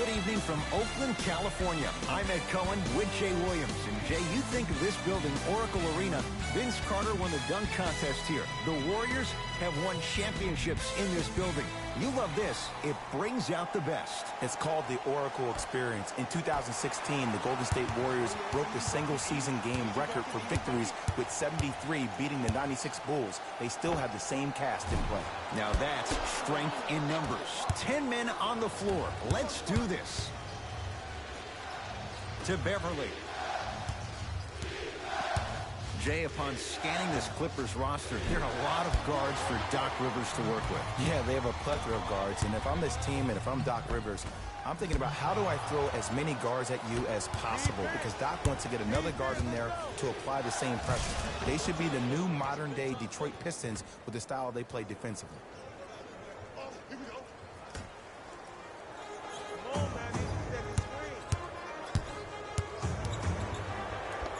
Good evening from Oakland, California. I'm Ed Cohen with Jay Williams. And Jay, you think of this building, Oracle Arena. Vince Carter won the dunk contest here. The Warriors have won championships in this building. You love this. It brings out the best. It's called the Oracle Experience. In 2016, the Golden State Warriors broke the single-season game record for victories with 73, beating the 96 Bulls. They still have the same cast in play. Now that's strength in numbers. 10 men on the floor. Let's do this. To Beverly. Jay, upon scanning this Clippers roster, there are a lot of guards for Doc Rivers to work with. Yeah, they have a plethora of guards, and if I'm this team and if I'm Doc Rivers, I'm thinking about how do I throw as many guards at you as possible, because Doc wants to get another guard in there to apply the same pressure. They should be the new modern-day Detroit Pistons with the style they play defensively.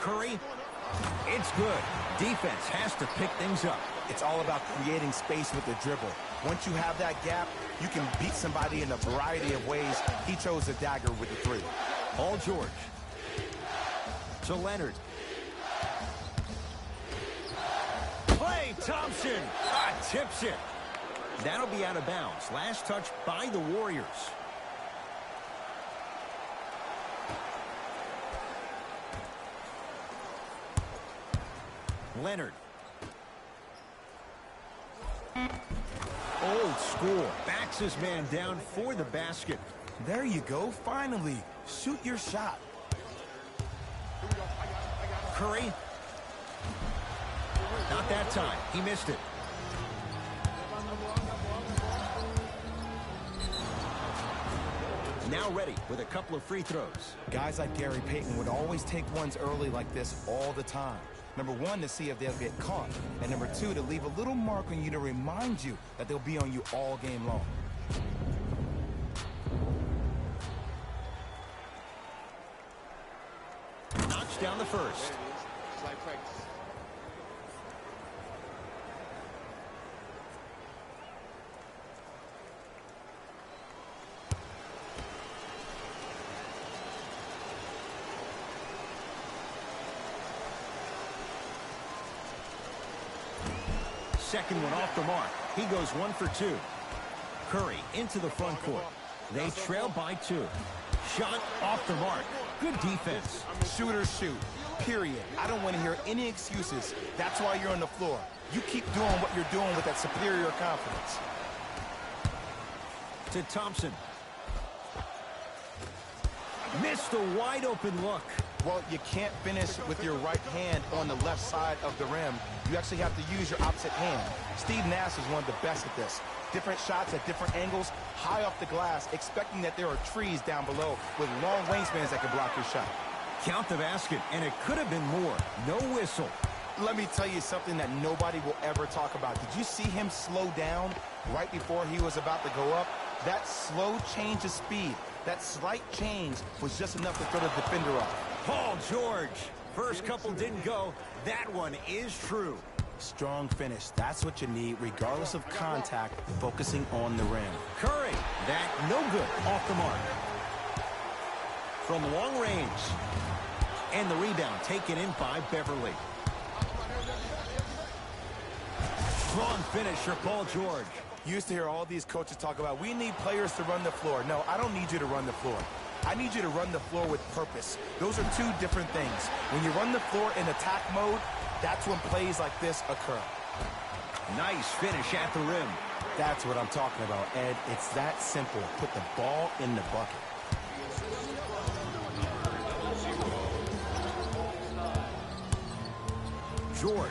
Curry. It's good. Defense has to pick things up. It's all about creating space with the dribble. Once you have that gap, you can beat somebody in a variety of ways. He chose the dagger with the three. Paul George. To Leonard. Klay Thompson tips it. That'll be out of bounds. Last touch by the Warriors. Leonard. Old school. Backs his man down for the basket. There you go. Finally. Shoot your shot. Curry. Not that time. He missed it. Now ready with a couple of free throws. Guys like Gary Payton would always take ones early like this all the time. Number one, to see if they'll get caught. And number two, to leave a little mark on you to remind you that they'll be on you all game long. Knocks down the first. Second one off the mark. He goes 1 for 2. Curry into the front court. They trail by 2. Shot off the mark. Good defense. Shooters shoot. Period. I don't want to hear any excuses. That's why you're on the floor. You keep doing what you're doing with that superior confidence. To Thompson. Missed a wide open look. Well, you can't finish with your right hand on the left side of the rim. You actually have to use your opposite hand. Steve Nash is one of the best at this. Different shots at different angles, high off the glass, expecting that there are trees down below with long wingspans that can block your shot. Count the basket, and it could have been more. No whistle. Let me tell you something that nobody will ever talk about. Did you see him slow down right before he was about to go up? That slow change of speed, that slight change was just enough to throw the defender off. Paul George. First couple didn't go. That one is true. Strong finish. That's what you need, regardless of contact, focusing on the rim. Curry. That no good. Off the mark. From long range. And the rebound taken in by Beverly. Strong finish for Paul George. You used to hear all these coaches talk about, we need players to run the floor. No, I don't need you to run the floor. I need you to run the floor with purpose. Those are two different things. When you run the floor in attack mode, that's when plays like this occur. Nice finish at the rim. That's what I'm talking about, Ed. It's that simple. Put the ball in the bucket. George.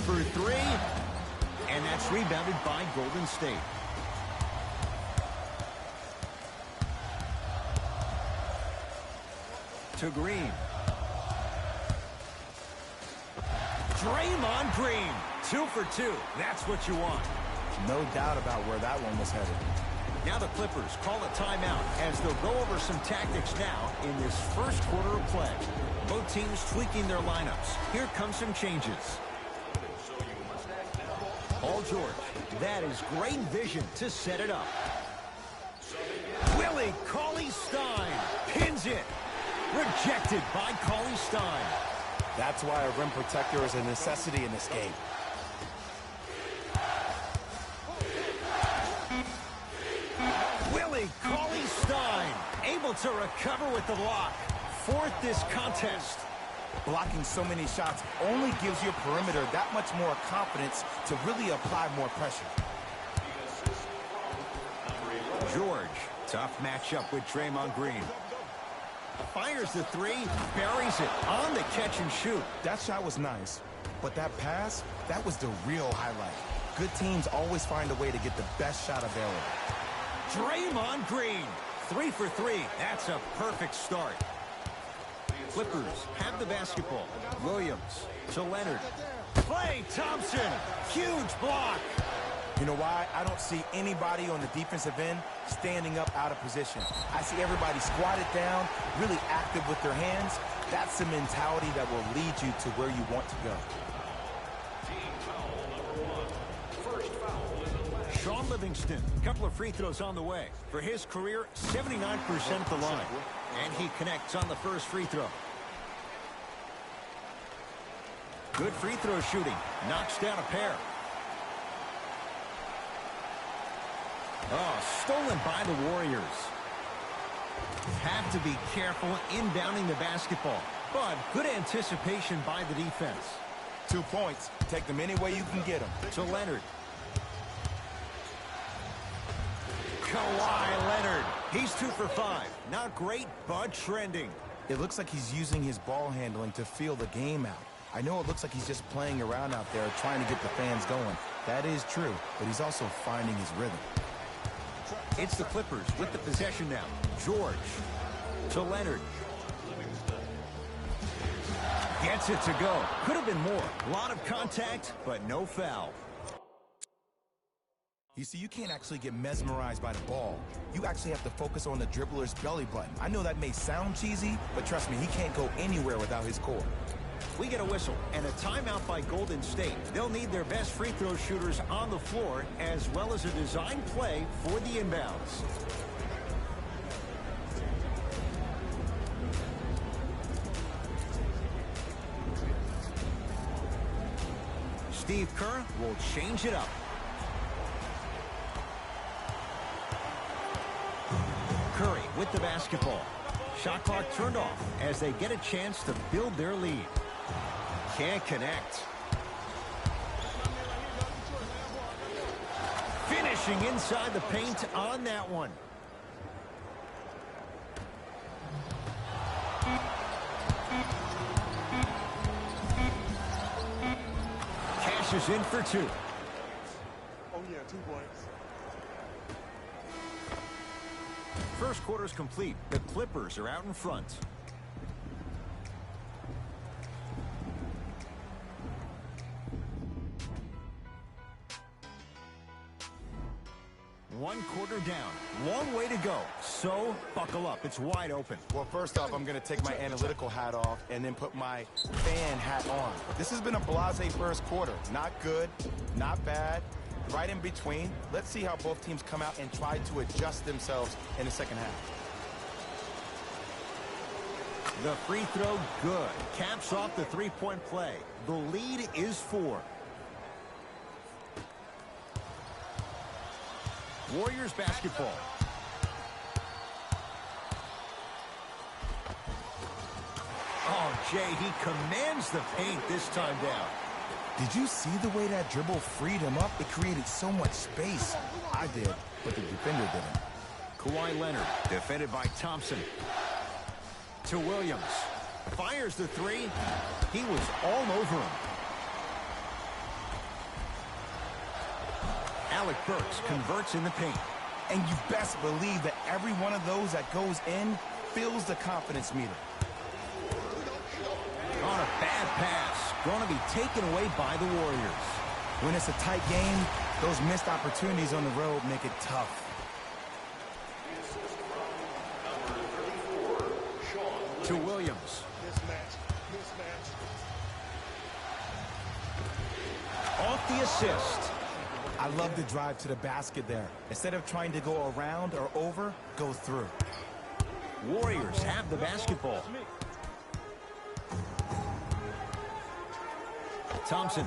For 3. And that's rebounded by Golden State. To Green. Draymond Green. 2 for 2. That's what you want. No doubt about where that one was headed. Now the Clippers call a timeout as they'll go over some tactics now in this first quarter of play. Both teams tweaking their lineups. Here come some changes. Paul George. That is great vision to set it up. Willie Cauley-Stein pins it. Rejected by Cauley-Stein. That's why a rim protector is a necessity in this game. Willie Cauley-Stein able to recover with the block. Fourth this contest. Blocking so many shots only gives your perimeter that much more confidence to really apply more pressure. George, tough matchup with Draymond Green. Fires the three, buries it on the catch and shoot. That shot was nice, but that pass, that was the real highlight. Good teams always find a way to get the best shot available. Draymond Green, 3 for 3. That's a perfect start. Clippers have the basketball. Williams to Leonard. Klay Thompson, huge block. You know why? I don't see anybody on the defensive end standing up out of position. I see everybody squatted down, really active with their hands. That's the mentality that will lead you to where you want to go. Sean Livingston, a couple of free throws on the way. For his career, 79% at the line. And he connects on the first free throw. Good free throw shooting. Knocks down a pair. Oh, stolen by the Warriors. Have to be careful inbounding the basketball. But good anticipation by the defense. 2 points. Take them any way you can get them. To Leonard. Kawhi Leonard. He's 2 for 5. Not great, but trending. It looks like he's using his ball handling to feel the game out. I know it looks like he's just playing around out there trying to get the fans going. That is true, but he's also finding his rhythm. It's the Clippers with the possession now. George to Leonard. Gets it to go. Could have been more. A lot of contact, but no foul. You see, you can't actually get mesmerized by the ball. You actually have to focus on the dribbler's belly button. I know that may sound cheesy, but trust me, he can't go anywhere without his core. We get a whistle and a timeout by Golden State. They'll need their best free throw shooters on the floor, as well as a design play for the inbounds. Steve Kerr will change it up. Curry with the basketball. Shot clock turned off as they get a chance to build their lead. Can't connect. Finishing inside the paint on that one. Cashes in for 2. Oh, yeah, 2 points. First quarter's complete. The Clippers are out in front. One quarter down. Long way to go. So, buckle up. It's wide open. Well, first off, I'm going to take my analytical hat off and then put my fan hat on. This has been a blasé first quarter. Not good, not bad, right in between. Let's see how both teams come out and try to adjust themselves in the second half. The free throw, good. Caps off the three-point play. The lead is 4. Warriors basketball. Oh, Jay, he commands the paint this time down. Did you see the way that dribble freed him up? It created so much space. I did, but the defender didn't. Kawhi Leonard, defended by Thompson. To Williams. Fires the 3. He was all over him. Alec Burks converts in the paint. And you best believe that every one of those that goes in fills the confidence meter. On a bad pass. Going to be taken away by the Warriors. When it's a tight game, those missed opportunities on the road make it tough. To Williams. Off the assist. I love the drive to the basket there. Instead of trying to go around or over, go through. Warriors have the basketball. Thompson.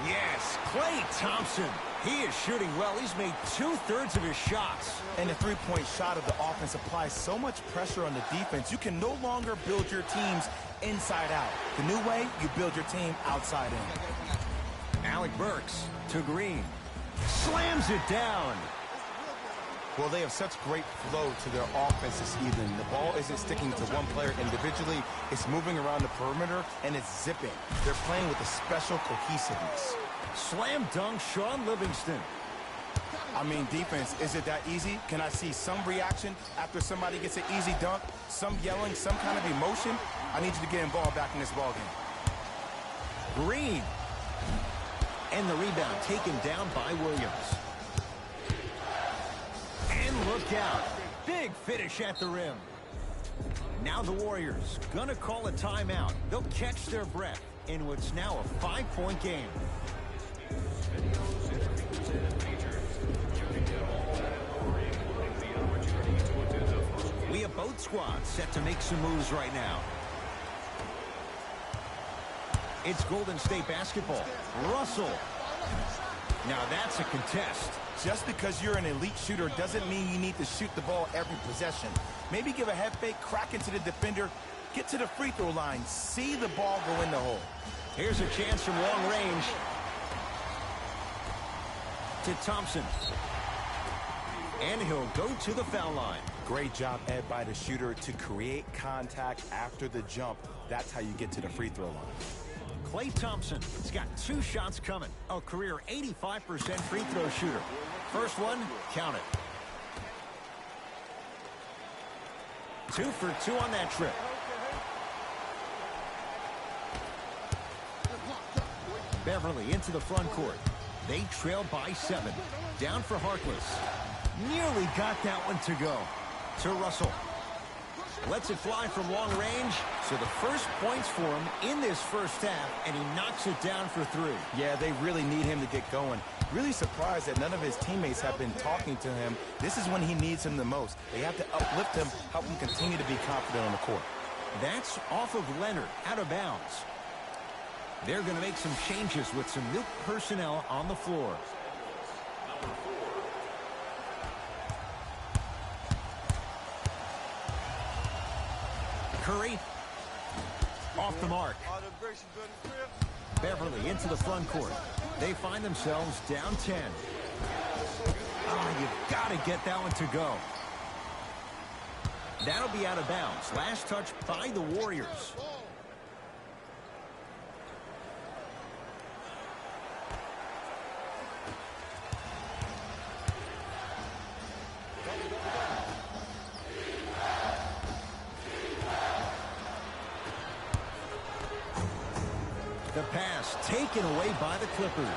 Yes, Klay Thompson. He is shooting well. He's made 2/3 of his shots. And the three-point shot of the offense applies so much pressure on the defense, you can no longer build your teams inside out. The new way, you build your team outside in. Alec Burks to Green. Slams it down. Well, they have such great flow to their offense this evening. The ball isn't sticking to one player individually. It's moving around the perimeter, and it's zipping. They're playing with a special cohesiveness. Slam dunk, Sean Livingston. I mean, defense, is it that easy? Can I see some reaction after somebody gets an easy dunk? Some yelling, some kind of emotion? I need you to get involved back in this ballgame. Green. And the rebound taken down by Williams. And look out. Big finish at the rim. Now the Warriors gonna call a timeout. They'll catch their breath in what's now a 5-point game. We have both squads set to make some moves right now. It's Golden State basketball. Russell. Now that's a contest. Just because you're an elite shooter doesn't mean you need to shoot the ball every possession. Maybe give a head fake, crack into the defender, get to the free throw line, see the ball go in the hole. Here's a chance from long range. To Thompson. And he'll go to the foul line. Great job, Ed, by the shooter to create contact after the jump. That's how you get to the free throw line. Klay Thompson has got 2 shots coming. A career 85% free throw shooter. First one, count it. 2 for 2 on that trip. Beverly into the front court. They trail by 7. Down for Harkless. Nearly got that one to go. To Russell. Lets it fly from long range. So the first points for him in this first half, and he knocks it down for 3. Yeah, they really need him to get going. Really surprised that none of his teammates have been talking to him. This is when he needs him the most. They have to uplift him, help him continue to be confident on the court. That's off of Leonard, out of bounds. They're going to make some changes with some new personnel on the floor. Curry. Off the mark. Beverly into the front court. They find themselves down 10. Oh, you've got to get that one to go. That'll be out of bounds. Last touch by the Warriors. The pass taken away by the Clippers.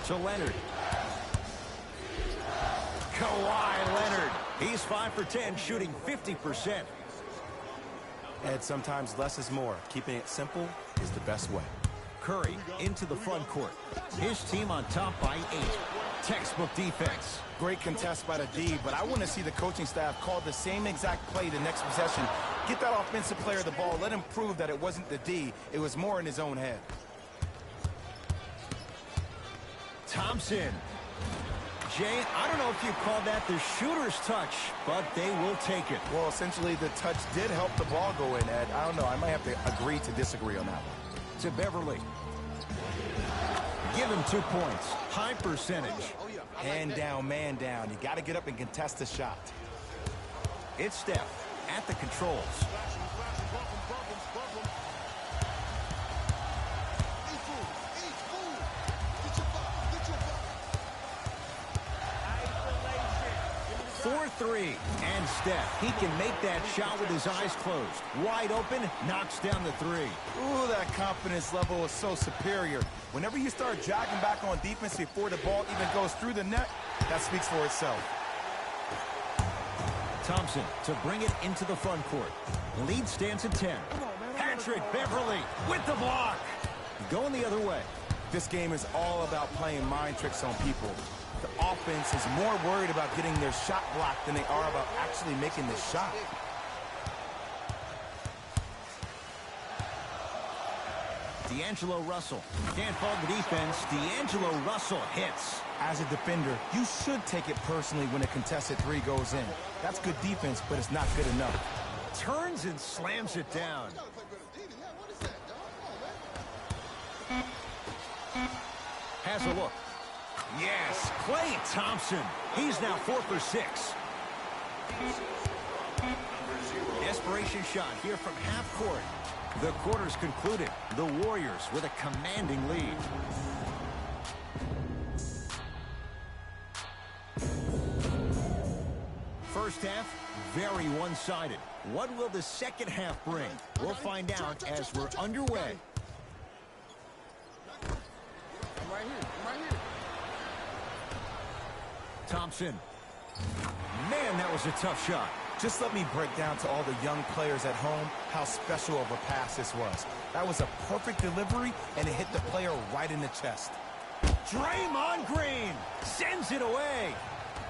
To Leonard. Kawhi Leonard. He's 5 for 10, shooting 50%. Ed, sometimes less is more. Keeping it simple is the best way. Curry into the front court. His team on top by 8. Textbook defense. Great contest by the D, but I want to see the coaching staff call the same exact play the next possession. Get that offensive player the ball. Let him prove that it wasn't the D. It was more in his own head. Thompson. Jay, I don't know if you call that the shooter's touch, but they will take it. Well, essentially, the touch did help the ball go in, Ed. I don't know. I might have to agree to disagree on that one. To Beverly. Give him 2 points. High percentage. Hand down, man down. You got to get up and contest the shot. It's Steph at the controls. For 3. And Steph, he can make that shot with his eyes closed. Wide open, knocks down the 3. Ooh, that confidence level is so superior. Whenever you start jogging back on defense before the ball even goes through the net, that speaks for itself. Thompson to bring it into the front court. Lead stands at 10. Patrick Beverly with the block. Going the other way. This game is all about playing mind tricks on people. The offense is more worried about getting their shot blocked than they are about actually making the shot. D'Angelo Russell can't fault the defense. D'Angelo Russell hits. As a defender, you should take it personally when a contested three goes in. That's good defense, but it's not good enough. Turns and slams it down. Has a look. Yes, Klay Thompson. He's now 4 for 6. Desperation shot here from half court. The quarter's concluded. The Warriors with a commanding lead. First half, very one-sided. What will the second half bring? We'll find out as we're underway. I'm right here. Thompson. Man, that was a tough shot. Just let me break down to all the young players at home how special of a pass this was. That was a perfect delivery, and it hit the player right in the chest. Draymond Green sends it away.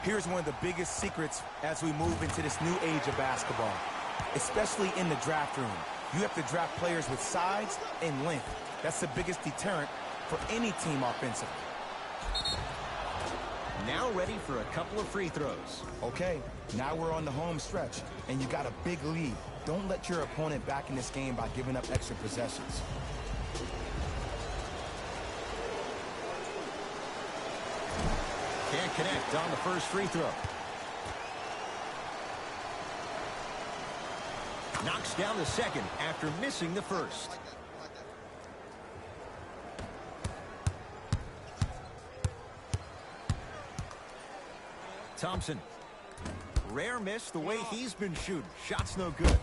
Here's one of the biggest secrets as we move into this new age of basketball, especially in the draft room. You have to draft players with size and length. That's the biggest deterrent for any team offensively. Now ready for a couple of free throws. Okay, now we're on the home stretch, and you got a big lead. Don't let your opponent back in this game by giving up extra possessions. Can't connect on the first free throw. Knocks down the second after missing the first. Thompson. Rare miss the way he's been shooting. Shot's no good.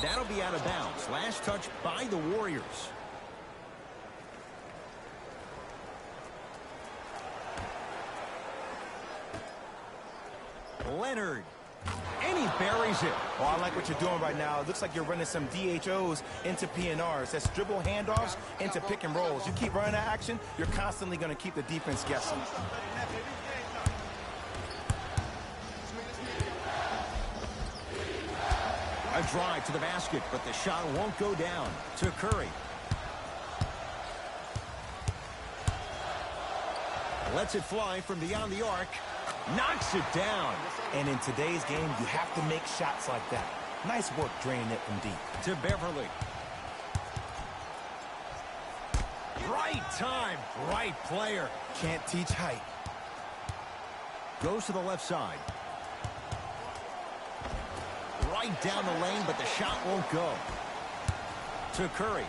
That'll be out of bounds. Last touch by the Warriors. Leonard. And he buries it. Oh, I like what you're doing right now. It looks like you're running some DHOs into PNRs. That's dribble handoffs into pick and rolls. You keep running that action, you're constantly going to keep the defense guessing. A drive to the basket, but the shot won't go down. To Curry. Lets it fly from beyond the arc. Knocks it down. And in today's game, you have to make shots like that. Nice work draining it from deep. To Beverly. Right time, right player. Can't teach height. Goes to the left side. Right down the lane, but the shot won't go. To Curry.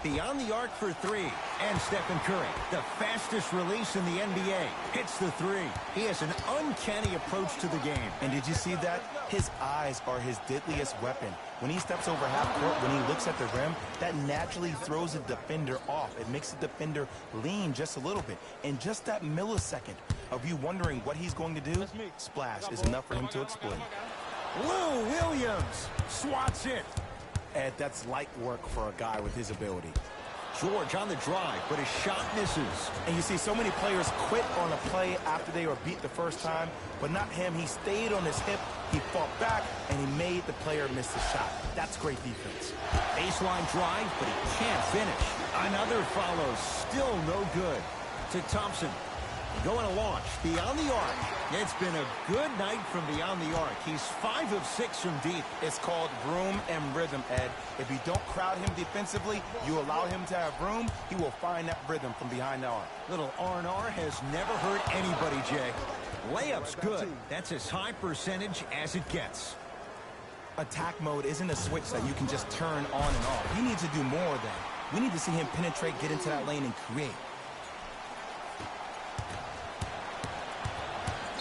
Beyond the arc for three. And Stephen Curry, the fastest release in the NBA, hits the three. He has an uncanny approach to the game. And did you see that? His eyes are his deadliest weapon. When he steps over half court, when he looks at the rim, that naturally throws the defender off. It makes the defender lean just a little bit. And just that millisecond of you wondering what he's going to do, splash is enough for him to explode. Lou Williams swats it. Ed, that's light work for a guy with his ability. George on the drive, but his shot misses. And you see so many players quit on a play after they were beat the first time, but not him. He stayed on his hip, he fought back, and he made the player miss the shot. That's great defense. Baseline drive, but he can't finish. Another follows, still no good. To Thompson. Going to launch beyond the arc. It's been a good night from beyond the arc. He's 5 of 6 from deep. It's called room and rhythm, Ed. If you don't crowd him defensively, you allow him to have room, he will find that rhythm from behind the arc. Little R&R has never hurt anybody, Jay. Layup's good. That's as high percentage as it gets. Attack mode isn't a switch that you can just turn on and off. You need to do more of that. We need to see him penetrate, get into that lane, and create.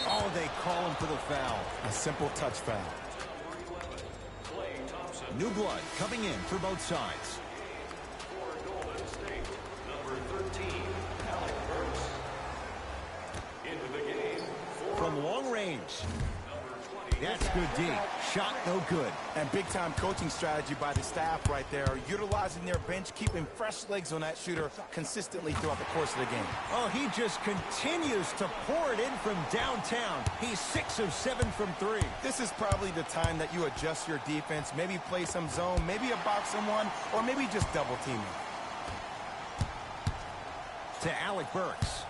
Oh, they call him for the foul. A simple touch foul. New blood coming in for both sides. For Golden State, number 13, Alec Burks. Into the game. From long range. That's good D. Shot no good. And big-time coaching strategy by the staff right there, utilizing their bench, keeping fresh legs on that shooter consistently throughout the course of the game. Oh, he just continues to pour it in from downtown. He's 6 of 7 from 3. This is probably the time that you adjust your defense, maybe play some zone, maybe a box someone, or maybe just double teaming. To Alec Burks.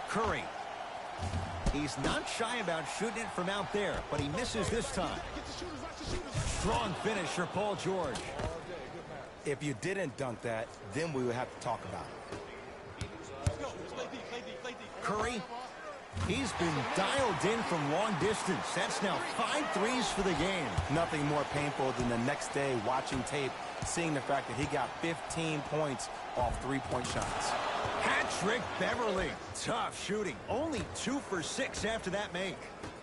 Curry. He's not shy about shooting it from out there, but he misses this time. Strong finisher, Paul George. If you didn't dunk that, then we would have to talk about it. Curry, he's been dialed in from long distance. That's now 5 threes for the game. Nothing more painful than the next day watching tape, seeing the fact that he got 15 points off three-point shots. Patrick Beverly. Tough shooting. Only 2 for 6 after that make.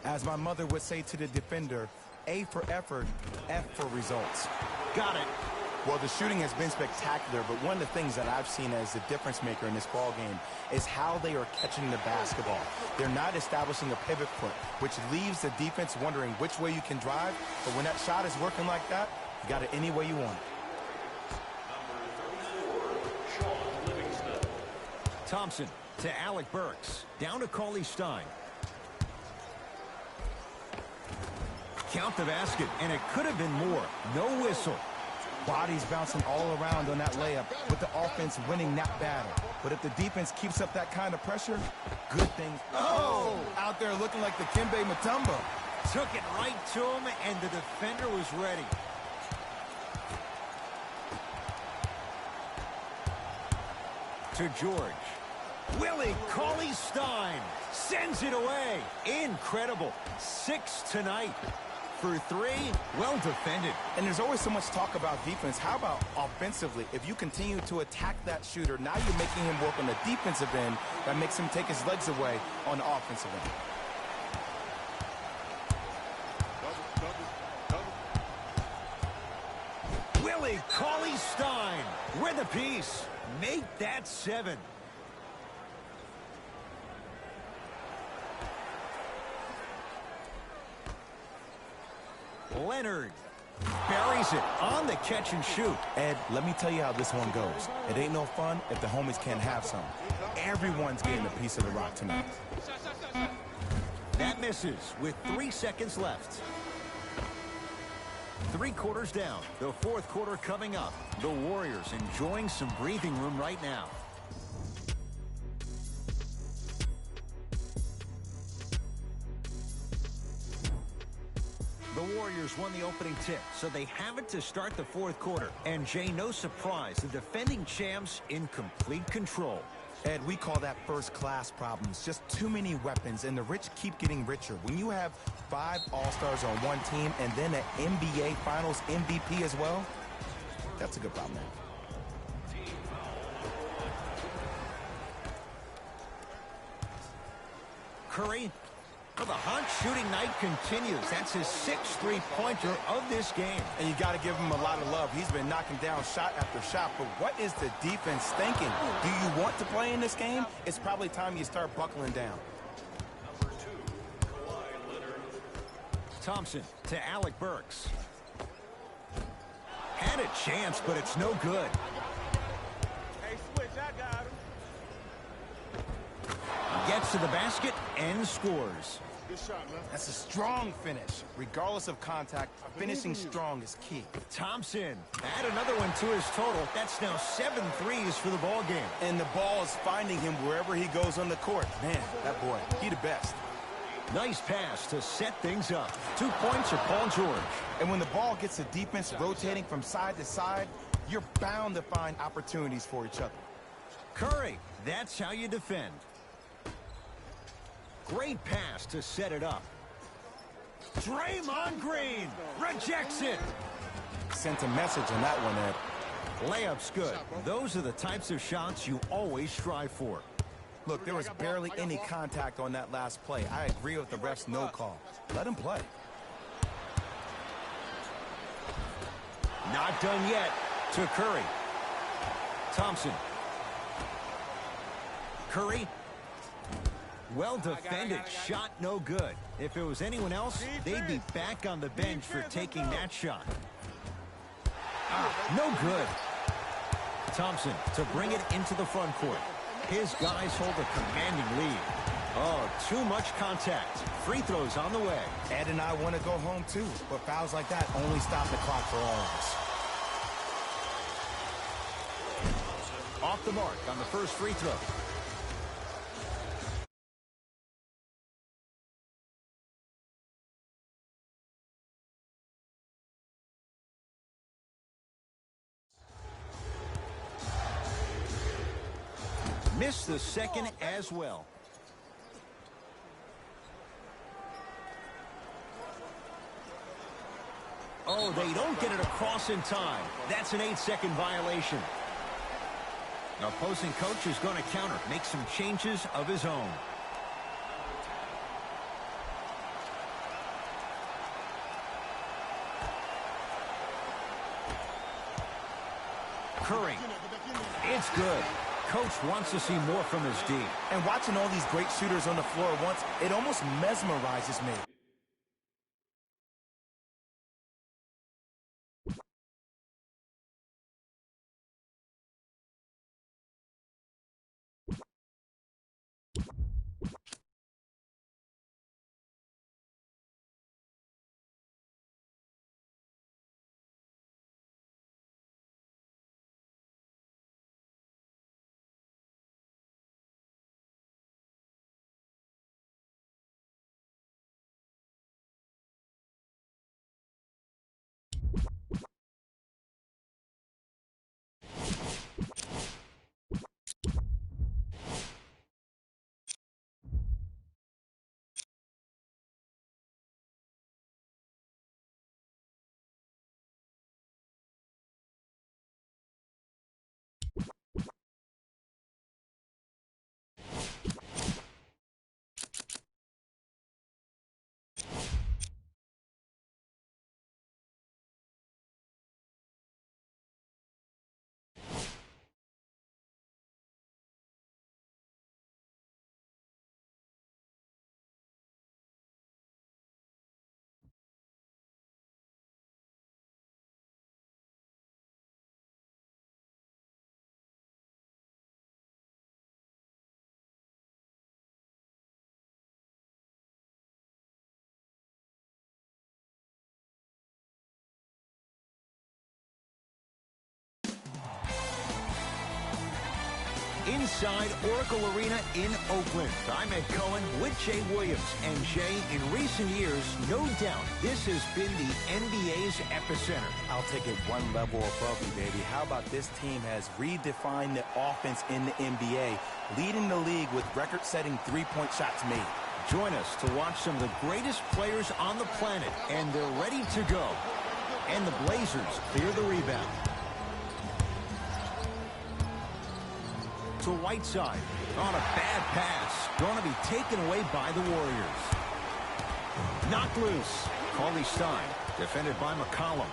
As my mother would say to the defender, A for effort, F for results. Got it. Well, the shooting has been spectacular, but one of the things that I've seen as the difference maker in this ball game is how they are catching the basketball. They're not establishing a pivot foot, which leaves the defense wondering which way you can drive, but when that shot is working like that, you got it any way you want it. Thompson to Alec Burks. Down to Cauley Stein. Count the basket, and it could have been more. No whistle. Bodies bouncing all around on that layup with the offense winning that battle. But if the defense keeps up that kind of pressure, good things. Oh! Out there looking like the Kimbe Mutombo. Took it right to him, and the defender was ready. To George. Willie Cauley Stein sends it away. Incredible. 6 tonight. For 3, well defended. And there's always so much talk about defense. How about offensively? If you continue to attack that shooter, now you're making him work on the defensive end. That makes him take his legs away on the offensive end. Willie Cauley Stein with a piece. Make that 7. Leonard buries it on the catch and shoot. Ed, let me tell you how this one goes. It ain't no fun if the homies can't have some. Everyone's getting a piece of the rock tonight. That misses with 3 seconds left. 3 quarters down. The 4th quarter coming up. The Warriors enjoying some breathing room right now. The Warriors won the opening tip, so they have it to start the 4th quarter. And Jay, no surprise, the defending champs in complete control. Ed, we call that first-class problems. Just too many weapons, and the rich keep getting richer. When you have 5 All-Stars on one team and then an NBA Finals MVP as well, that's a good problem. Curry. Well, the hot shooting night continues. That's his 6th three-pointer of this game. And you got to give him a lot of love. He's been knocking down shot after shot. But what is the defense thinking? Do you want to play in this game? It's probably time you start buckling down. Thompson to Alec Burks. Had a chance, but it's no good. Hey, switch, I got him. Gets to the basket and scores. Good shot, man. That's a strong finish. Regardless of contact, finishing strong is key. Thompson, add another one to his total. That's now 7 threes for the ball game. And the ball is finding him wherever he goes on the court. Man, that boy, he the best. Nice pass to set things up. 2 points for Paul George. And when the ball gets the defense rotating from side to side, you're bound to find opportunities for each other. Curry, that's how you defend. Great pass to set it up. Draymond Green rejects it. Sent a message on that one, Ed. Layup's good. Those are the types of shots you always strive for. Look, there was barely any contact on that last play. I agree with the ref's no call. Let him play. Not done yet. To Curry. Thompson. Curry Well defended. Shot no good. If it was anyone else, they'd be back on the bench for taking that shot. No good. Thompson to bring it into the front court. His guys hold a commanding lead. Oh, too much contact. Free throws on the way. Ed and I want to go home too, but fouls like that only stop the clock for all of us. Off the mark on the first free throw. Missed the second as well. Oh, they don't get it across in time. That's an 8-second violation. The opposing coach is going to counter, make some changes of his own. Curry. It's good. Coach wants to see more from his D. And watching all these great shooters on the floor at once, it almost mesmerizes me. Inside Oracle Arena in Oakland, I'm Ed Cohen with Jay Williams. And Jay, in recent years, no doubt, this has been the NBA's epicenter. I'll take it one level above you, baby. How about this team has redefined the offense in the NBA, leading the league with record-setting three-point shots made. Join us to watch some of the greatest players on the planet, and they're ready to go. And the Blazers clear the rebound. To Whiteside on a bad pass. Going to be taken away by the Warriors. Knocked loose. Cauley Stein defended by McCollum.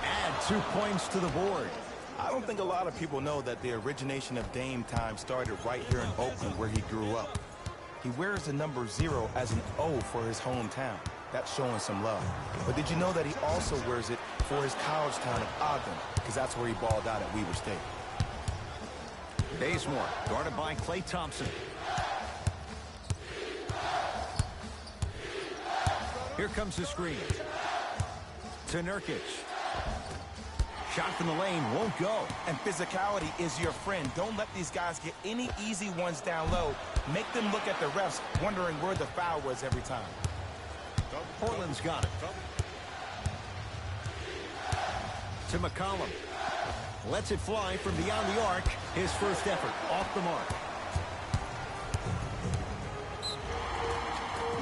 Add 2 points to the board. I don't think a lot of people know that the origination of Dame time started right here in Oakland where he grew up. He wears the number 0 as an O for his hometown. That's showing some love. But did you know that he also wears it for his college town of Ogden? Because that's where he balled out at Weber State. Bazemore guarded by Klay Thompson. Here comes the screen. To Nurkic. Shot from the lane won't go. And physicality is your friend. Don't let these guys get any easy ones down low. Make them look at the refs, wondering where the foul was every time. Portland's got it. To McCollum. Lets it fly from beyond the arc. His first effort off the mark.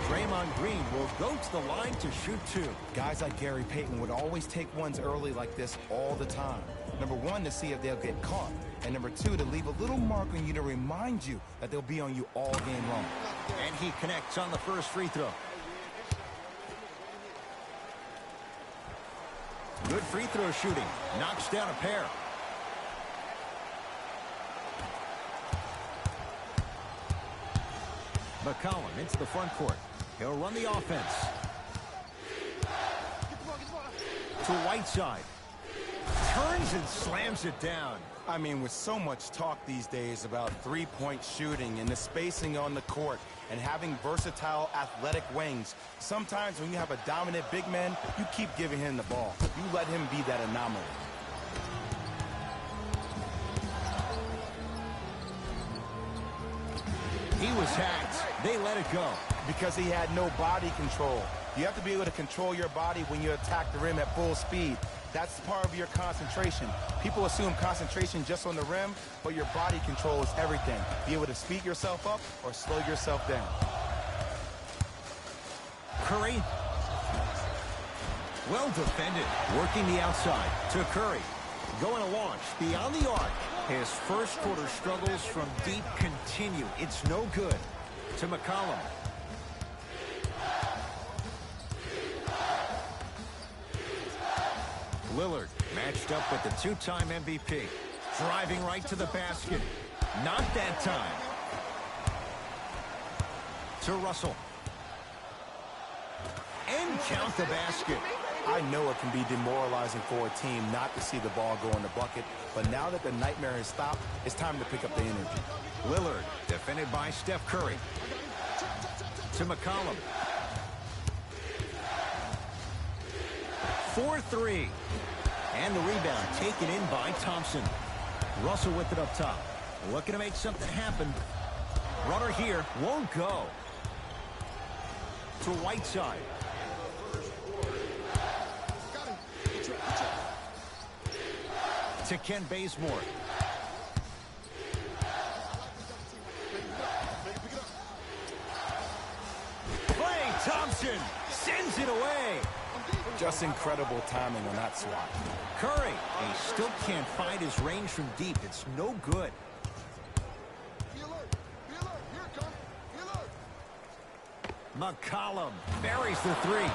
Draymond Green will go to the line to shoot 2. Guys like Gary Payton would always take ones early like this all the time. Number 1, to see if they'll get caught. And number 2, to leave a little mark on you to remind you that they'll be on you all game long. And he connects on the first free throw. Good free throw shooting. Knocks down a pair. McCollum into the front court. He'll run the offense. To Whiteside. Turns and slams it down. I mean, with so much talk these days about three-point shooting and the spacing on the court and having versatile athletic wings, sometimes when you have a dominant big man, you keep giving him the ball. You let him be that anomaly. He was hacked. They let it go. Because he had no body control. You have to be able to control your body when you attack the rim at full speed. That's part of your concentration. People assume concentration just on the rim, but your body control is everything. Be able to speed yourself up or slow yourself down. Curry. Well defended. Working the outside to Curry. Going to launch beyond the arc. His first quarter struggles from deep continue. It's no good. To McCollum. Lillard matched up with the two-time MVP. Driving right to the basket. Not that time. To Russell. And count the basket. I know it can be demoralizing for a team not to see the ball go in the bucket, but now that the nightmare has stopped, it's time to pick up the energy. Lillard, defended by Steph Curry. To McCollum. 4-3. And the rebound taken in by Thompson. Russell with it up top. Looking to make something happen. Runner here won't go. To Whiteside. To Ken Bazemore. Klay Thompson sends it away. Just incredible timing on that swat. Curry, he still can't find his range from deep. It's no good. McCollum buries the three.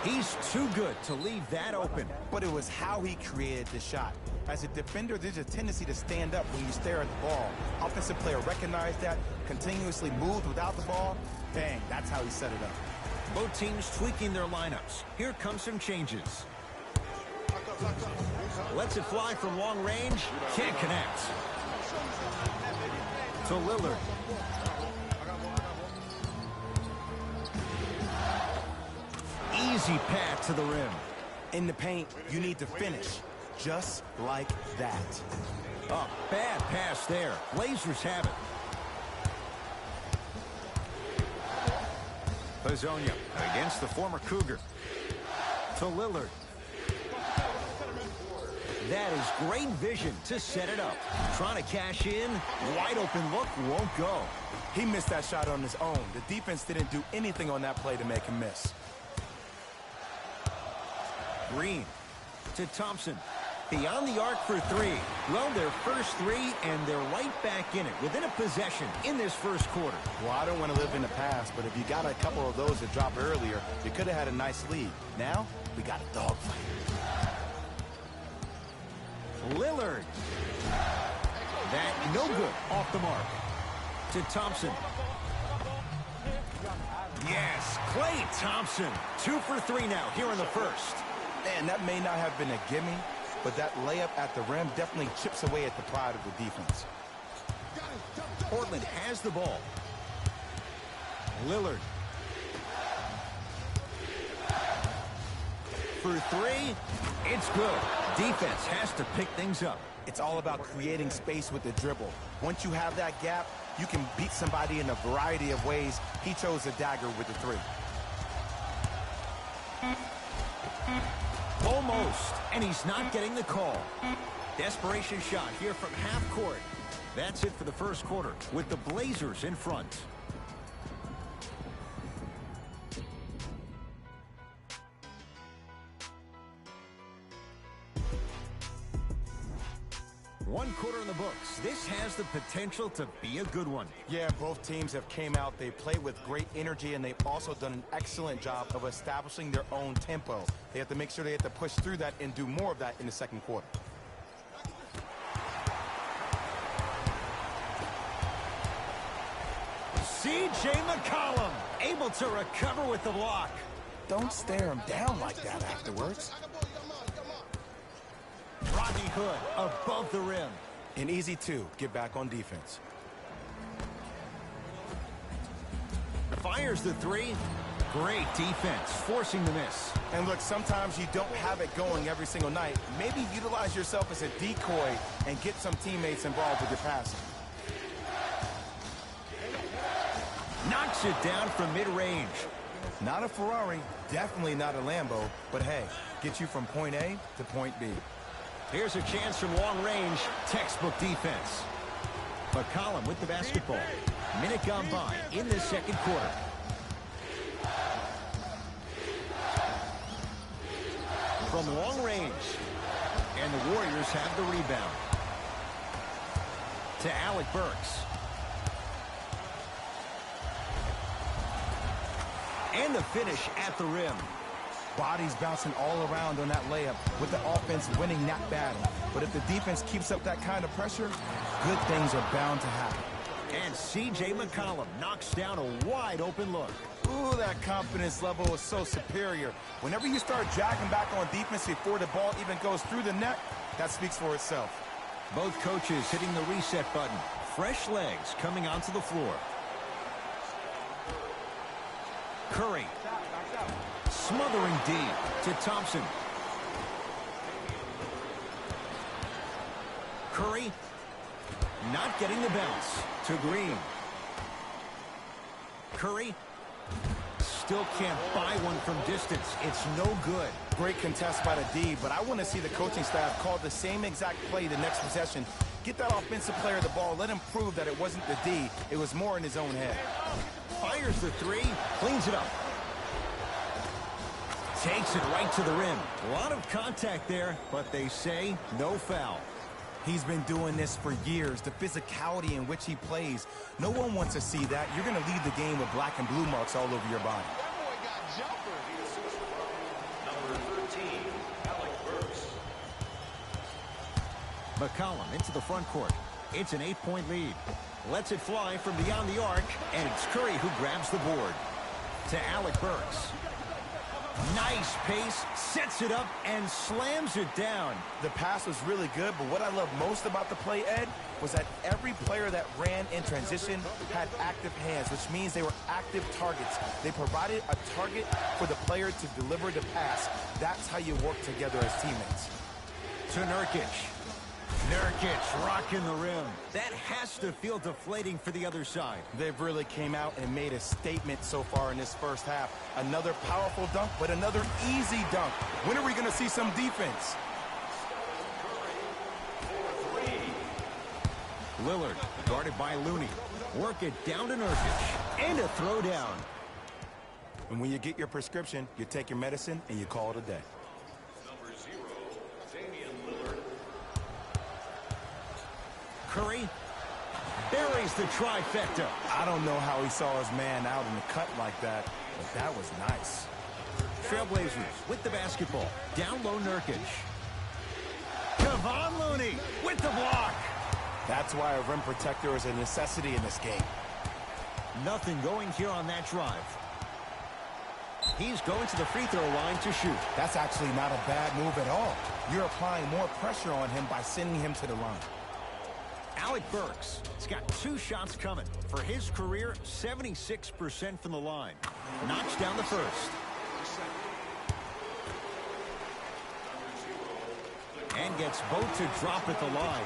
He's too good to leave that open. But it was how he created the shot. As a defender, there's a tendency to stand up when you stare at the ball. Offensive player recognized that, continuously moved without the ball. Bang, that's how he set it up. Both teams tweaking their lineups. Here come some changes. Lets it fly from long range. Can't connect. To Lillard. Easy path to the rim. In the paint, you need to finish. Just like that. Oh, bad pass there. Blazers have it. Hazonia against the former Cougar. To Lillard. That is great vision to set it up. Trying to cash in. Wide open look won't go. He missed that shot on his own. The defense didn't do anything on that play to make him miss. Green to Thompson. Beyond the arc for three. Well, their first three, and they're right back in it within a possession in this first quarter. Well, I don't want to live in the past, but if you got a couple of those that dropped earlier, you could have had a nice lead. Now, we got a dogfight. Lillard. That no good. Off the mark. To Thompson. Yes, Klay Thompson. 2 for 3 now here in the first. And that may not have been a gimme, but that layup at the rim definitely chips away at the pride of the defense. Portland has the ball. Lillard. For three, it's good. Defense has to pick things up. It's all about creating space with the dribble. Once you have that gap, you can beat somebody in a variety of ways. He chose a dagger with the three. Almost, and he's not getting the call. Desperation shot here from half court. That's it for the first quarter with the Blazers in front. One quarter in the books. This has the potential to be a good one. Yeah, both teams have came out. They played with great energy, and they've also done an excellent job of establishing their own tempo. They have to make sure they have to push through that and do more of that in the second quarter. C.J. McCollum able to recover with the block. Don't stare him down like that afterwards. Rodney Hood above the rim. An easy two. Get back on defense. Fires the three. Great defense, forcing the miss. And look, sometimes you don't have it going every single night. Maybe utilize yourself as a decoy and get some teammates involved with your passing. Knocks it down from mid-range. Not a Ferrari, definitely not a Lambo, but hey, get you from point A to point B. Here's a chance from long range. Textbook defense. McCollum with the basketball. Minute gone by in the second quarter. From long range. And the Warriors have the rebound. To Alec Burks. And the finish at the rim. Bodies bouncing all around on that layup with the offense winning that battle. But if the defense keeps up that kind of pressure, good things are bound to happen. And C.J. McCollum knocks down a wide open look. Ooh, that confidence level is so superior. Whenever you start jacking back on defense before the ball even goes through the net, that speaks for itself. Both coaches hitting the reset button. Fresh legs coming onto the floor. Curry. Smothering deep to Thompson. Curry not getting the bounce to Green. Curry still can't buy one from distance. It's no good. Great contest by the D, but I want to see the coaching staff call the same exact play the next possession. Get that offensive player the ball. Let him prove that it wasn't the D. It was more in his own head. Fires the three. Cleans it up. Takes it right to the rim. A lot of contact there, but they say no foul. He's been doing this for years. The physicality in which he plays. No one wants to see that. You're going to leave the game with black and blue marks all over your body. Number 13, Alec Burks. McCollum into the front court. It's an 8-point lead. Lets it fly from beyond the arc, and it's Curry who grabs the board. To Alec Burks. Nice pace, sets it up, and slams it down. The pass was really good, but what I love most about the play, Ed, was that every player that ran in transition had active hands, which means they were active targets. They provided a target for the player to deliver the pass. That's how you work together as teammates. To Nurkic. Nurkic rocking the rim. That has to feel deflating for the other side. They've really came out and made a statement so far in this first half. Another powerful dunk, but another easy dunk. When are we going to see some defense? Lillard guarded by Looney. Work it down to Nurkic. And a throwdown. And when you get your prescription, you take your medicine and you call it a day. Curry buries the trifecta. I don't know how he saw his man out in the cut like that, but that was nice. Trailblazers with the basketball. Down low Nurkic. Kevon Looney with the block. That's why a rim protector is a necessity in this game. Nothing going here on that drive. He's going to the free throw line to shoot. That's actually not a bad move at all. You're applying more pressure on him by sending him to the line. Alec Burks has got 2 shots coming. For his career, 76% from the line. Knocks down the first. And gets both to drop at the line.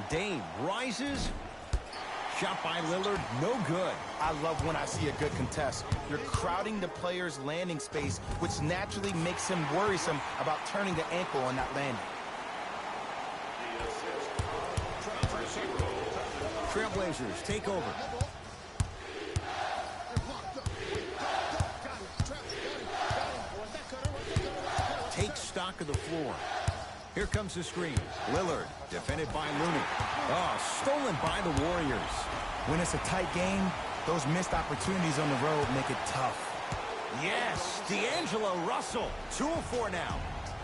Dame rises. Shot by Lillard, no good. I love when I see a good contest. You're crowding the player's landing space, which naturally makes him worrisome about turning the ankle on that landing. Trailblazers take over. Take stock of the floor. Here comes the screen. Lillard, defended by Looney. Oh, stolen by the Warriors. When it's a tight game, those missed opportunities on the road make it tough. Yes, D'Angelo Russell, 2 of 4 now.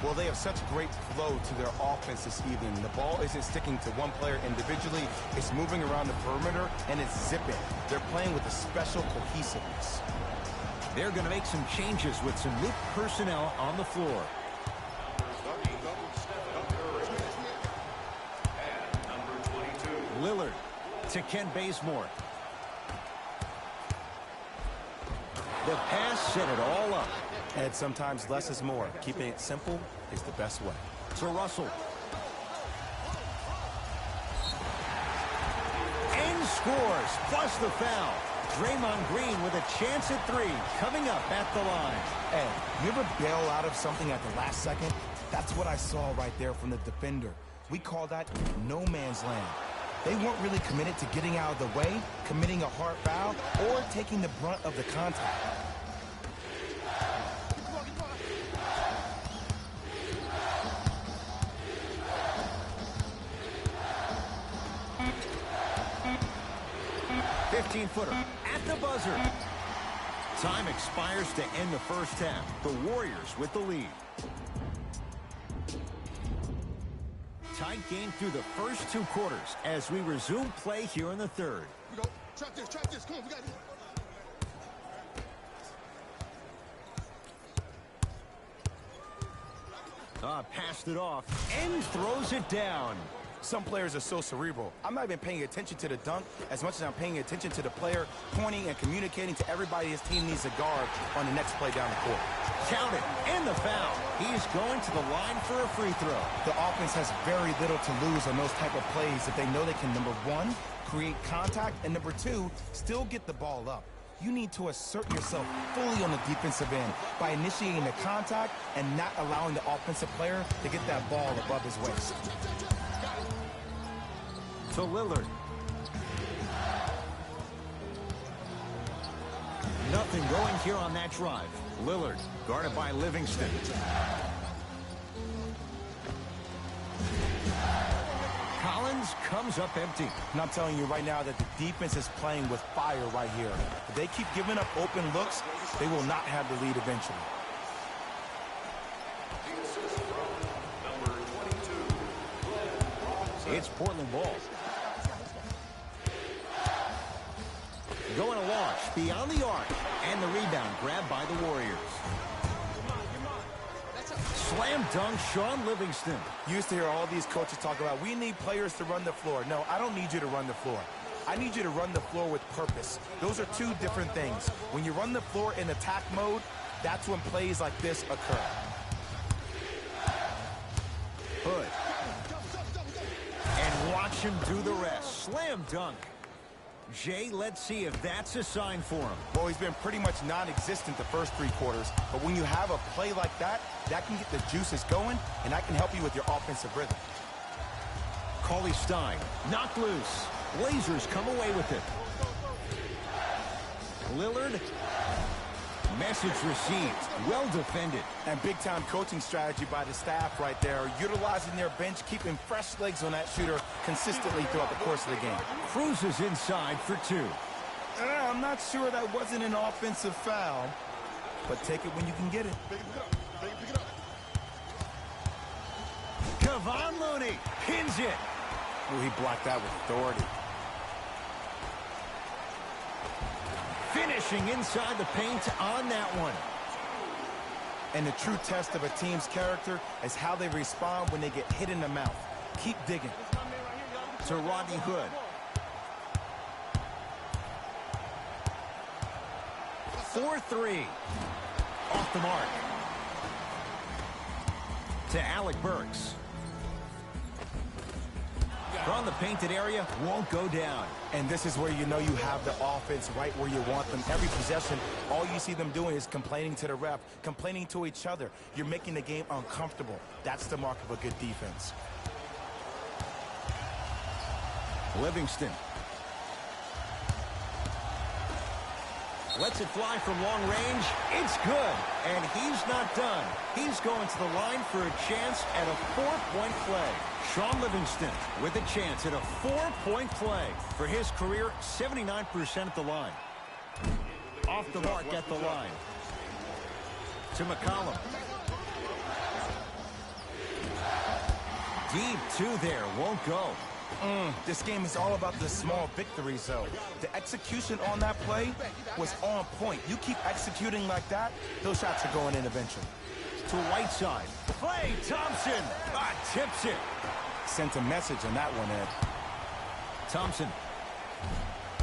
Well, they have such great flow to their offense this evening. The ball isn't sticking to one player individually. It's moving around the perimeter, and it's zipping. They're playing with a special cohesiveness. They're going to make some changes with some new personnel on the floor. Lillard to Ken Bazemore. The pass set it all up. And sometimes less is more. Keeping it simple is the best way. To Russell. And scores, plus the foul. Draymond Green with a chance at 3 coming up at the line. Hey, you ever bail out of something at the last second? That's what I saw right there from the defender. We call that no man's land. They weren't really committed to getting out of the way, committing a hard foul, or taking the brunt of the contact. Footer at the buzzer. Time expires to end the first half. The Warriors with the lead. Tight game through the first 2 quarters as we resume play here in the third. We go. Trap this. Come on, we got it. Passed it off and throws it down. Some players are so cerebral. I'm not even paying attention to the dunk as much as I'm paying attention to the player, pointing and communicating to everybody his team needs a guard on the next play down the court. Count it, and the foul. He's going to the line for a free throw. The offense has very little to lose on those type of plays if they know they can, number 1, create contact, and number 2, still get the ball up. You need to assert yourself fully on the defensive end by initiating the contact and not allowing the offensive player to get that ball above his waist. To Lillard. Nothing going here on that drive. Lillard guarded by Livingston. Collins comes up empty. And I'm telling you right now that the defense is playing with fire right here. If they keep giving up open looks, they will not have the lead eventually. It's Portland ball. Going to launch beyond the arc, and the rebound grabbed by the Warriors. Slam dunk, Sean Livingston. Used to hear all these coaches talk about, we need players to run the floor. No, I don't need you to run the floor. I need you to run the floor with purpose. Those are 2 different things. When you run the floor in attack mode, that's when plays like this occur. Hood. And watch him do the rest. Slam dunk. Jay, let's see if that's a sign for him. Well, he's been pretty much non-existent the first 3 quarters, but when you have a play like that, that can get the juices going, and that can help you with your offensive rhythm. Cauley Stein knocked loose. Blazers come away with it. Lillard. Message received. Well defended. And big-time coaching strategy by the staff right there, utilizing their bench, keeping fresh legs on that shooter consistently throughout the course of the game. Cruises inside for 2. I'm not sure that wasn't an offensive foul, but take it when you can get it. Pick it up. Kevon Looney pins it. Oh, he blocked that with authority. Finishing inside the paint on that one. And the true test of a team's character is how they respond when they get hit in the mouth. Keep digging. To Rodney Hood. For 3. Off the mark. To Alec Burks. From the painted area, won't go down. And this is where you know you have the offense right where you want them. Every possession, all you see them doing is complaining to the ref, complaining to each other. You're making the game uncomfortable. That's the mark of a good defense. Livingston. Lets it fly from long range. It's good. And he's not done. He's going to the line for a chance at a 4-point play. Sean Livingston with a chance at a 4-point play. For his career, 79% at the line. Off the mark at the line. To McCollum. Deep two there. Won't go. This game is all about the small victories, though. The execution on that play was on point. You keep executing like that, those shots are going in eventually. To Whiteside. Klay Thompson tips it. Sent a message on that one, Ed. Thompson.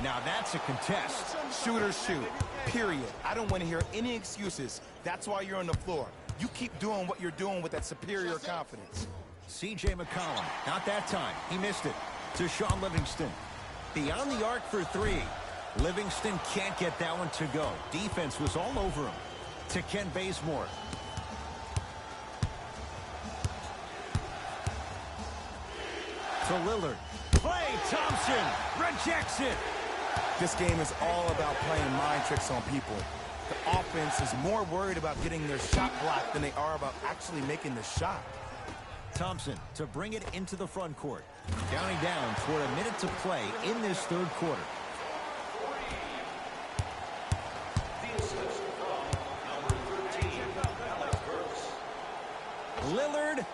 Now that's a contest. Shooters shoot, period. I don't want to hear any excuses. That's why you're on the floor. You keep doing what you're doing with that superior confidence. C.J. McCollum, not that time. He missed it. To Sean Livingston. Beyond the arc for three. Livingston can't get that one to go. Defense was all over him. To Ken Bazemore. To Lillard. Klay Thompson rejects it. This game is all about playing mind tricks on people. The offense is more worried about getting their shot blocked than they are about actually making the shot. Thompson to bring it into the front court. Counting down toward a minute to play in this third quarter. The assist from number 13, Alec Burks. Lillard.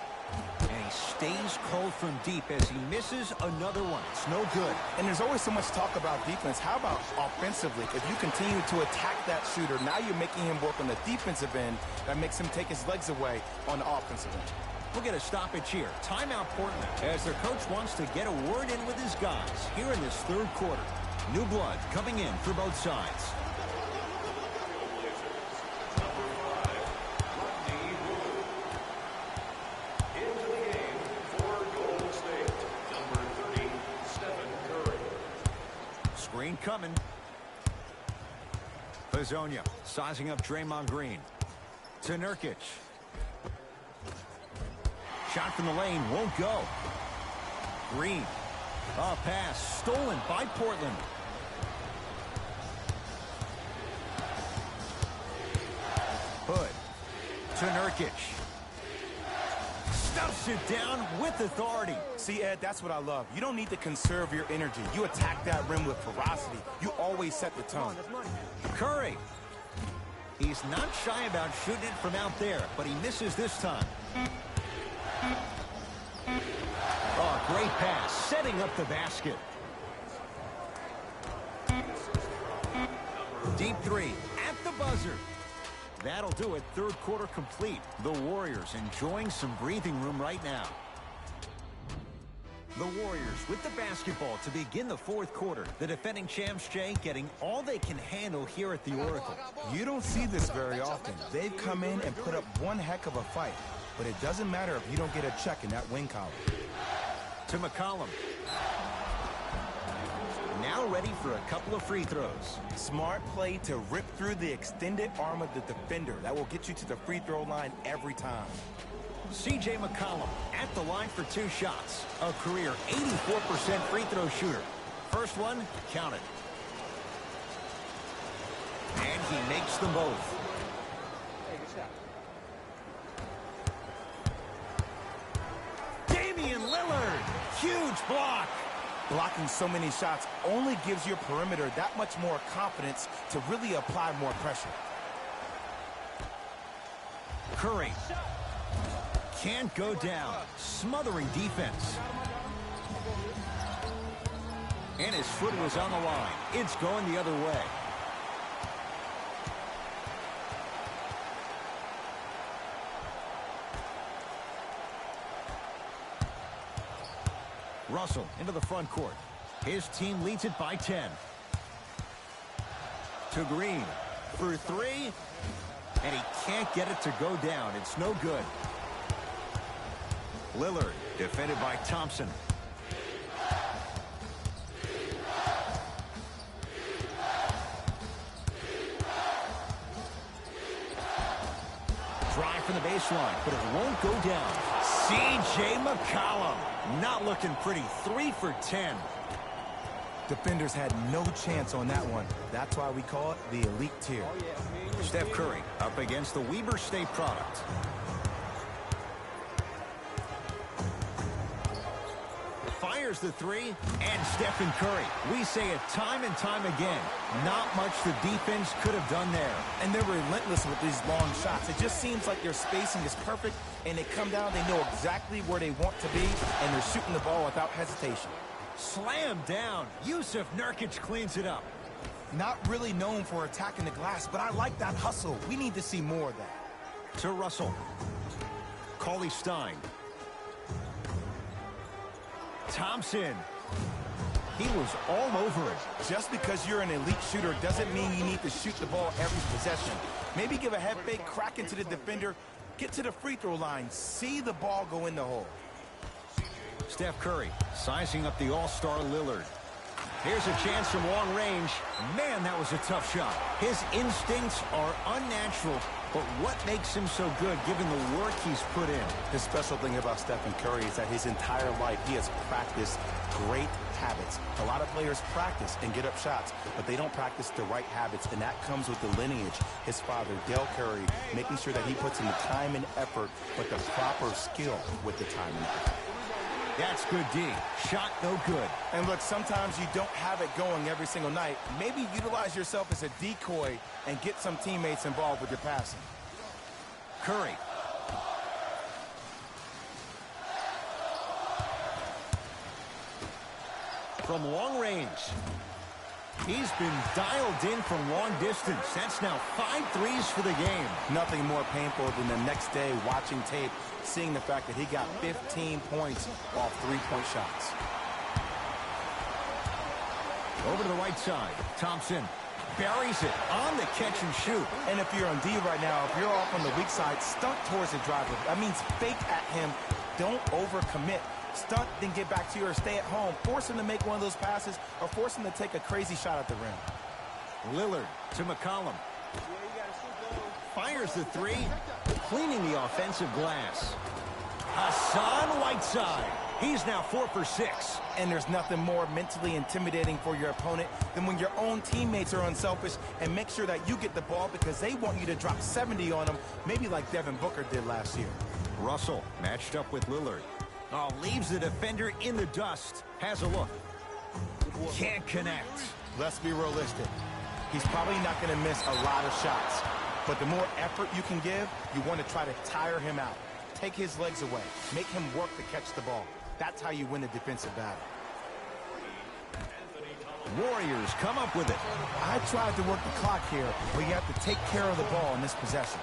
And he stays cold from deep as he misses another one. It's no good. And there's always so much talk about defense. How about offensively? If you continue to attack that shooter, now you're making him work on the defensive end. That makes him take his legs away on the offensive end. We'll get a stoppage here. Timeout Portland as their coach wants to get a word in with his guys here in this third quarter. New blood coming in for both sides. Screen coming. Hazonia sizing up Draymond Green. To Nurkic. Shot from the lane won't go. Green. A pass stolen by Portland. Hood. To Nurkic. Stuffs it down with authority. See, Ed, that's what I love. You don't need to conserve your energy. You attack that rim with ferocity. You always set the tone. Curry. He's not shy about shooting it from out there, but he misses this time. Oh, great pass, setting up the basket. Deep three at the buzzer. That'll do it. Third quarter complete. The Warriors enjoying some breathing room right now. The Warriors with the basketball to begin the fourth quarter. The defending champs, Jay, getting all they can handle here at the Oracle. You don't see this very often. They've come in and put up one heck of a fight. But it doesn't matter if you don't get a check in that win column. To McCollum. Now ready for a couple of free throws. Smart play to rip through the extended arm of the defender. That will get you to the free throw line every time. C.J. McCollum at the line for two shots. A career 84% free throw shooter. First one, count it. And he makes them both. Damian Lillard, huge block. Blocking so many shots only gives your perimeter that much more confidence to really apply more pressure. Curry. Can't go down. Smothering defense. And his foot was on the line. It's going the other way. Russell into the front court. His team leads it by 10. To Green for three. And he can't get it to go down. It's no good. Lillard defended by Thompson. Drive from the baseline, but it won't go down. C.J. McCollum not looking pretty. 3 for 10. Defenders had no chance on that one. That's why we call it the elite tier. Steph Curry up against the Weber State product. Fires the three, and Stephen Curry. We say it time and time again. Not much the defense could have done there. And they're relentless with these long shots. It just seems like their spacing is perfect, and they come down, they know exactly where they want to be, and they're shooting the ball without hesitation. Slam down. Yusuf Nurkic cleans it up. Not really known for attacking the glass, but I like that hustle. We need to see more of that. To Russell. Cauley Stein. Thompson. He was all over it. Just because you're an elite shooter doesn't mean you need to shoot the ball every possession. Maybe give a head fake, crack into the defender, get to the free throw line, see the ball go in the hole. Steph Curry sizing up the all-star Lillard. Here's a chance from long range. Man, that was a tough shot. His instincts are unnatural, but what makes him so good given the work he's put in? The special thing about Stephen Curry is that his entire life he has practiced great habits. A lot of players practice and get up shots, but they don't practice the right habits, and that comes with the lineage. His father, Dale Curry, making sure that he puts in the time and effort, but the proper skill with the time and effort. That's good D. Shot no good. And look, sometimes you don't have it going every single night. Maybe utilize yourself as a decoy and get some teammates involved with your passing. Curry. From long range. He's been dialed in from long distance. That's now 5 threes for the game. Nothing more painful than the next day watching tape, seeing the fact that he got 15 points off three-point shots. Over to the right side. Thompson buries it on the catch and shoot. And if you're on D right now, if you're off on the weak side, stunt towards the driver. That means fake at him. Don't overcommit. Stunt, then get back to you or stay at home. Force him to make one of those passes or force him to take a crazy shot at the rim. Lillard to McCollum. Fires the three, cleaning the offensive glass. Hassan Whiteside. He's now 4 for 6. And there's nothing more mentally intimidating for your opponent than when your own teammates are unselfish and make sure that you get the ball because they want you to drop 70 on them, maybe like Devin Booker did last year. Russell matched up with Lillard. Oh, leaves the defender in the dust. Has a look. Can't connect. Let's be realistic. He's probably not going to miss a lot of shots. But the more effort you can give, you want to try to tire him out. Take his legs away. Make him work to catch the ball. That's how you win a defensive battle. Warriors come up with it. I tried to work the clock here, but you have to take care of the ball in this possession.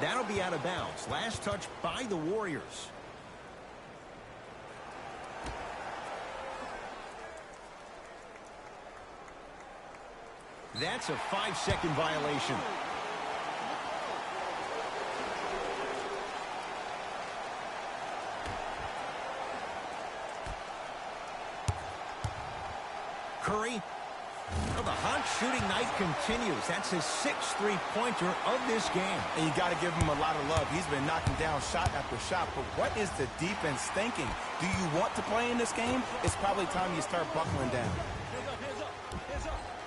That'll be out of bounds. Last touch by the Warriors. That's a 5-second violation. Curry. Well, the hot shooting night continues. That's his 6th three-pointer of this game. And you got to give him a lot of love. He's been knocking down shot after shot. But what is the defense thinking? Do you want to play in this game? It's probably time you start buckling down. Hands up, hands up, hands up.